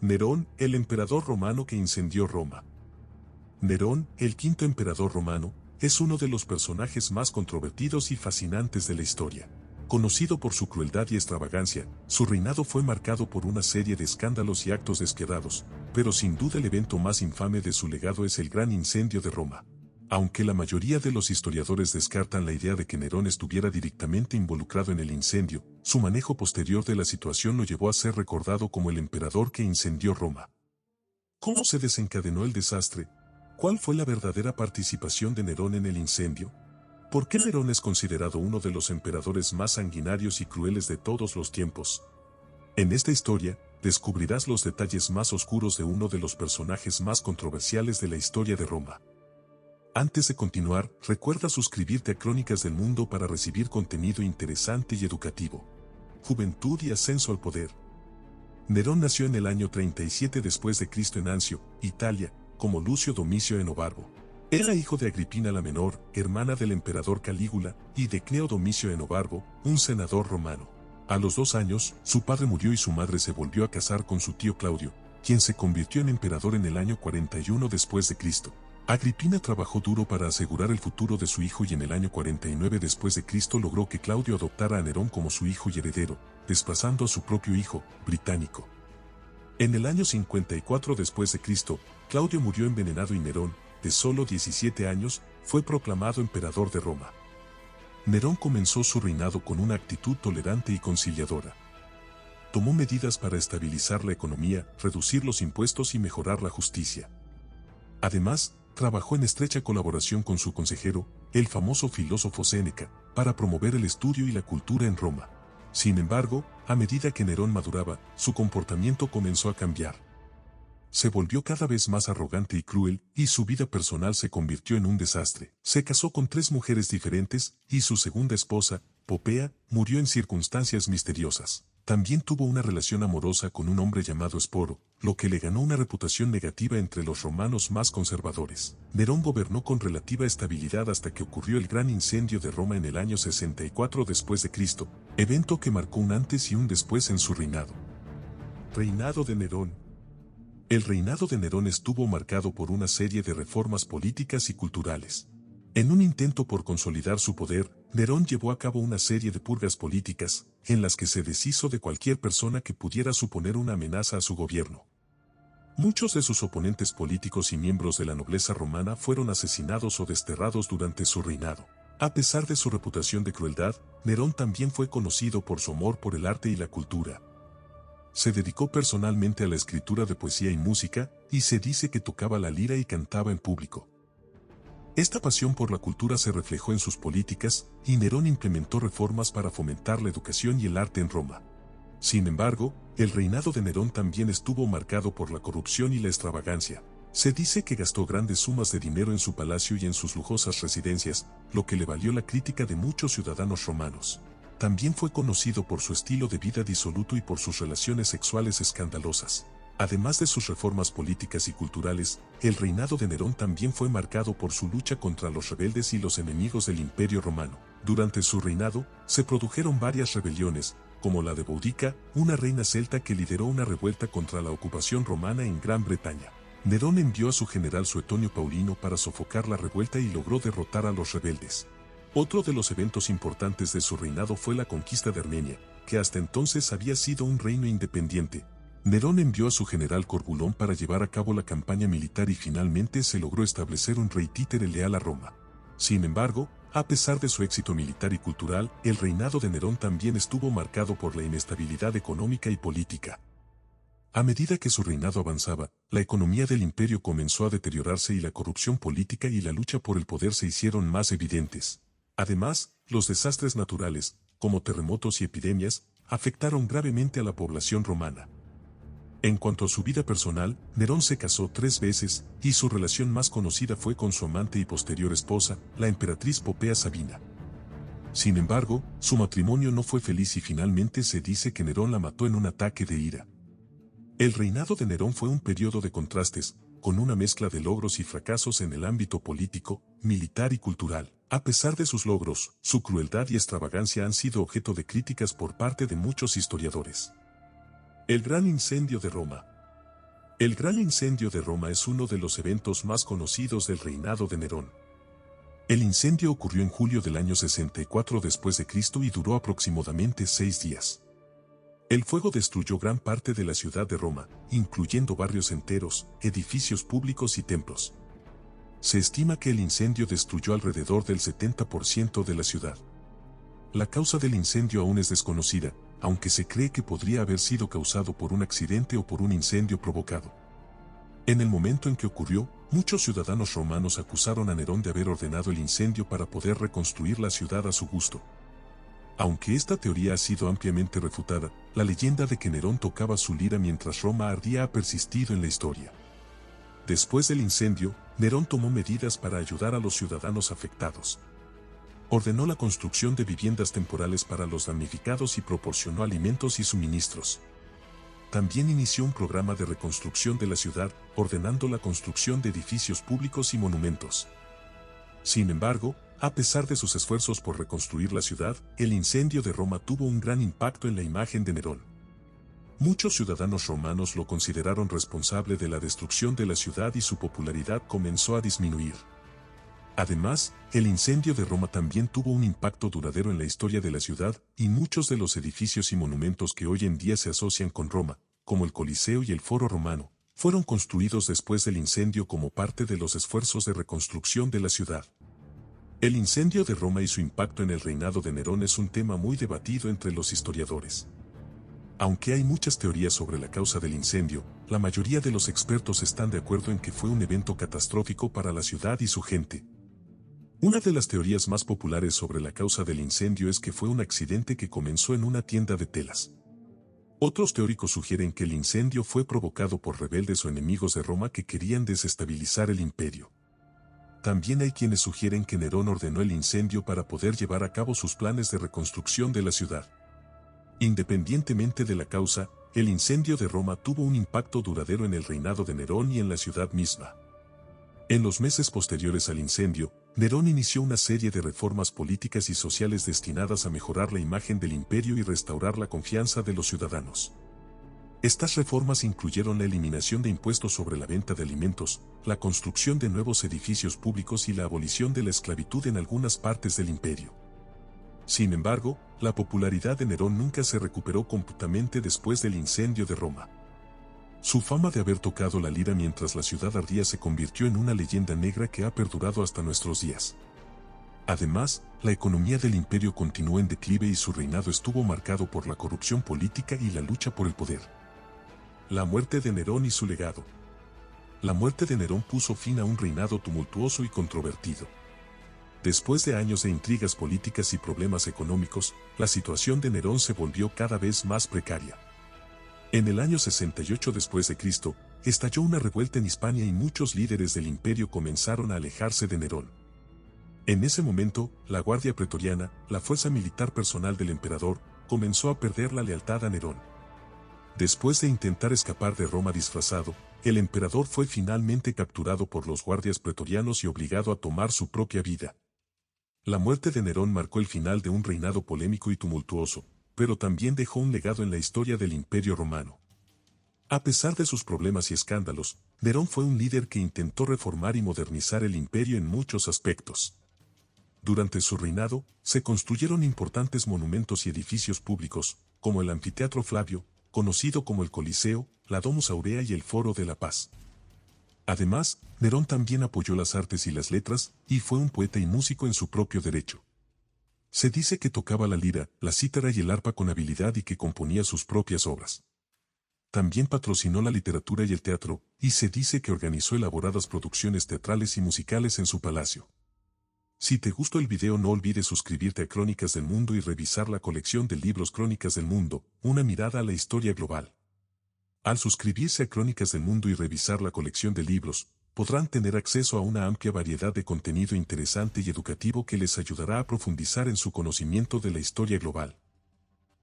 Nerón, el emperador romano que incendió Roma. Nerón, el quinto emperador romano, es uno de los personajes más controvertidos y fascinantes de la historia. Conocido por su crueldad y extravagancia, su reinado fue marcado por una serie de escándalos y actos despiadados, pero sin duda el evento más infame de su legado es el gran incendio de Roma. Aunque la mayoría de los historiadores descartan la idea de que Nerón estuviera directamente involucrado en el incendio, su manejo posterior de la situación lo llevó a ser recordado como el emperador que incendió Roma. ¿Cómo se desencadenó el desastre? ¿Cuál fue la verdadera participación de Nerón en el incendio? ¿Por qué Nerón es considerado uno de los emperadores más sanguinarios y crueles de todos los tiempos? En esta historia, descubrirás los detalles más oscuros de uno de los personajes más controversiales de la historia de Roma. Antes de continuar, recuerda suscribirte a Crónicas del Mundo para recibir contenido interesante y educativo. Juventud y ascenso al poder. Nerón nació en el año 37 después de Cristo en Anzio, Italia, como Lucio Domicio Enobarbo. Era hijo de Agripina la Menor, hermana del emperador Calígula, y de Cneo Domicio Enobarbo, un senador romano. A los 2 años, su padre murió y su madre se volvió a casar con su tío Claudio, quien se convirtió en emperador en el año 41 después de Cristo. Agripina trabajó duro para asegurar el futuro de su hijo y en el año 49 después de Cristo logró que Claudio adoptara a Nerón como su hijo y heredero, desplazando a su propio hijo, Británico. En el año 54 después de Cristo, Claudio murió envenenado y Nerón, de solo 17 años, fue proclamado emperador de Roma. Nerón comenzó su reinado con una actitud tolerante y conciliadora. Tomó medidas para estabilizar la economía, reducir los impuestos y mejorar la justicia. Además, trabajó en estrecha colaboración con su consejero, el famoso filósofo Séneca, para promover el estudio y la cultura en Roma. Sin embargo, a medida que Nerón maduraba, su comportamiento comenzó a cambiar. Se volvió cada vez más arrogante y cruel, y su vida personal se convirtió en un desastre. Se casó con 3 mujeres diferentes, y su segunda esposa, Popea, murió en circunstancias misteriosas. También tuvo una relación amorosa con un hombre llamado Esporo, lo que le ganó una reputación negativa entre los romanos más conservadores. Nerón gobernó con relativa estabilidad hasta que ocurrió el gran incendio de Roma en el año 64 después de Cristo, evento que marcó un antes y un después en su reinado. Reinado de Nerón. El reinado de Nerón estuvo marcado por una serie de reformas políticas y culturales. En un intento por consolidar su poder, Nerón llevó a cabo una serie de purgas políticas, en las que se deshizo de cualquier persona que pudiera suponer una amenaza a su gobierno. Muchos de sus oponentes políticos y miembros de la nobleza romana fueron asesinados o desterrados durante su reinado. A pesar de su reputación de crueldad, Nerón también fue conocido por su amor por el arte y la cultura. Se dedicó personalmente a la escritura de poesía y música, y se dice que tocaba la lira y cantaba en público. Esta pasión por la cultura se reflejó en sus políticas, y Nerón implementó reformas para fomentar la educación y el arte en Roma. Sin embargo, el reinado de Nerón también estuvo marcado por la corrupción y la extravagancia. Se dice que gastó grandes sumas de dinero en su palacio y en sus lujosas residencias, lo que le valió la crítica de muchos ciudadanos romanos. También fue conocido por su estilo de vida disoluto y por sus relaciones sexuales escandalosas. Además de sus reformas políticas y culturales, el reinado de Nerón también fue marcado por su lucha contra los rebeldes y los enemigos del Imperio Romano. Durante su reinado, se produjeron varias rebeliones, como la de Boudica, una reina celta que lideró una revuelta contra la ocupación romana en Gran Bretaña. Nerón envió a su general Suetonio Paulino para sofocar la revuelta y logró derrotar a los rebeldes. Otro de los eventos importantes de su reinado fue la conquista de Armenia, que hasta entonces había sido un reino independiente. Nerón envió a su general Corbulón para llevar a cabo la campaña militar y finalmente se logró establecer un rey títere leal a Roma. Sin embargo, a pesar de su éxito militar y cultural, el reinado de Nerón también estuvo marcado por la inestabilidad económica y política. A medida que su reinado avanzaba, la economía del imperio comenzó a deteriorarse y la corrupción política y la lucha por el poder se hicieron más evidentes. Además, los desastres naturales, como terremotos y epidemias, afectaron gravemente a la población romana. En cuanto a su vida personal, Nerón se casó 3 veces, y su relación más conocida fue con su amante y posterior esposa, la emperatriz Popea Sabina. Sin embargo, su matrimonio no fue feliz y finalmente se dice que Nerón la mató en un ataque de ira. El reinado de Nerón fue un periodo de contrastes, con una mezcla de logros y fracasos en el ámbito político, militar y cultural. A pesar de sus logros, su crueldad y extravagancia han sido objeto de críticas por parte de muchos historiadores. El gran incendio de Roma. El Gran Incendio de Roma es uno de los eventos más conocidos del reinado de Nerón. El incendio ocurrió en julio del año 64 después de Cristo y duró aproximadamente 6 días. El fuego destruyó gran parte de la ciudad de Roma, incluyendo barrios enteros, edificios públicos y templos. Se estima que el incendio destruyó alrededor del 70% de la ciudad. La causa del incendio aún es desconocida, aunque se cree que podría haber sido causado por un accidente o por un incendio provocado. En el momento en que ocurrió, muchos ciudadanos romanos acusaron a Nerón de haber ordenado el incendio para poder reconstruir la ciudad a su gusto. Aunque esta teoría ha sido ampliamente refutada, la leyenda de que Nerón tocaba su lira mientras Roma ardía ha persistido en la historia. Después del incendio, Nerón tomó medidas para ayudar a los ciudadanos afectados. Ordenó la construcción de viviendas temporales para los damnificados y proporcionó alimentos y suministros. También inició un programa de reconstrucción de la ciudad, ordenando la construcción de edificios públicos y monumentos. Sin embargo, a pesar de sus esfuerzos por reconstruir la ciudad, el incendio de Roma tuvo un gran impacto en la imagen de Nerón. Muchos ciudadanos romanos lo consideraron responsable de la destrucción de la ciudad y su popularidad comenzó a disminuir. Además, el incendio de Roma también tuvo un impacto duradero en la historia de la ciudad, y muchos de los edificios y monumentos que hoy en día se asocian con Roma, como el Coliseo y el Foro Romano, fueron construidos después del incendio como parte de los esfuerzos de reconstrucción de la ciudad. El incendio de Roma y su impacto en el reinado de Nerón es un tema muy debatido entre los historiadores. Aunque hay muchas teorías sobre la causa del incendio, la mayoría de los expertos están de acuerdo en que fue un evento catastrófico para la ciudad y su gente. Una de las teorías más populares sobre la causa del incendio es que fue un accidente que comenzó en una tienda de telas. Otros teóricos sugieren que el incendio fue provocado por rebeldes o enemigos de Roma que querían desestabilizar el imperio. También hay quienes sugieren que Nerón ordenó el incendio para poder llevar a cabo sus planes de reconstrucción de la ciudad. Independientemente de la causa, el incendio de Roma tuvo un impacto duradero en el reinado de Nerón y en la ciudad misma. En los meses posteriores al incendio, Nerón inició una serie de reformas políticas y sociales destinadas a mejorar la imagen del imperio y restaurar la confianza de los ciudadanos. Estas reformas incluyeron la eliminación de impuestos sobre la venta de alimentos, la construcción de nuevos edificios públicos y la abolición de la esclavitud en algunas partes del imperio. Sin embargo, la popularidad de Nerón nunca se recuperó completamente después del incendio de Roma. Su fama de haber tocado la lira mientras la ciudad ardía se convirtió en una leyenda negra que ha perdurado hasta nuestros días. Además, la economía del imperio continuó en declive y su reinado estuvo marcado por la corrupción política y la lucha por el poder. La muerte de Nerón y su legado. La muerte de Nerón puso fin a un reinado tumultuoso y controvertido. Después de años de intrigas políticas y problemas económicos, la situación de Nerón se volvió cada vez más precaria. En el año 68 después de Cristo, estalló una revuelta en Hispania y muchos líderes del imperio comenzaron a alejarse de Nerón. En ese momento, la Guardia Pretoriana, la fuerza militar personal del emperador, comenzó a perder la lealtad a Nerón. Después de intentar escapar de Roma disfrazado, el emperador fue finalmente capturado por los guardias pretorianos y obligado a tomar su propia vida. La muerte de Nerón marcó el final de un reinado polémico y tumultuoso, pero también dejó un legado en la historia del Imperio Romano. A pesar de sus problemas y escándalos, Nerón fue un líder que intentó reformar y modernizar el imperio en muchos aspectos. Durante su reinado, se construyeron importantes monumentos y edificios públicos, como el Anfiteatro Flavio, conocido como el Coliseo, la Domus Aurea y el Foro de la Paz. Además, Nerón también apoyó las artes y las letras, y fue un poeta y músico en su propio derecho. Se dice que tocaba la lira, la cítara y el arpa con habilidad y que componía sus propias obras. También patrocinó la literatura y el teatro, y se dice que organizó elaboradas producciones teatrales y musicales en su palacio. Si te gustó el video no olvides suscribirte a Crónicas del Mundo y revisar la colección de libros Crónicas del Mundo, una mirada a la historia global. Al suscribirse a Crónicas del Mundo y revisar la colección de libros, podrán tener acceso a una amplia variedad de contenido interesante y educativo que les ayudará a profundizar en su conocimiento de la historia global.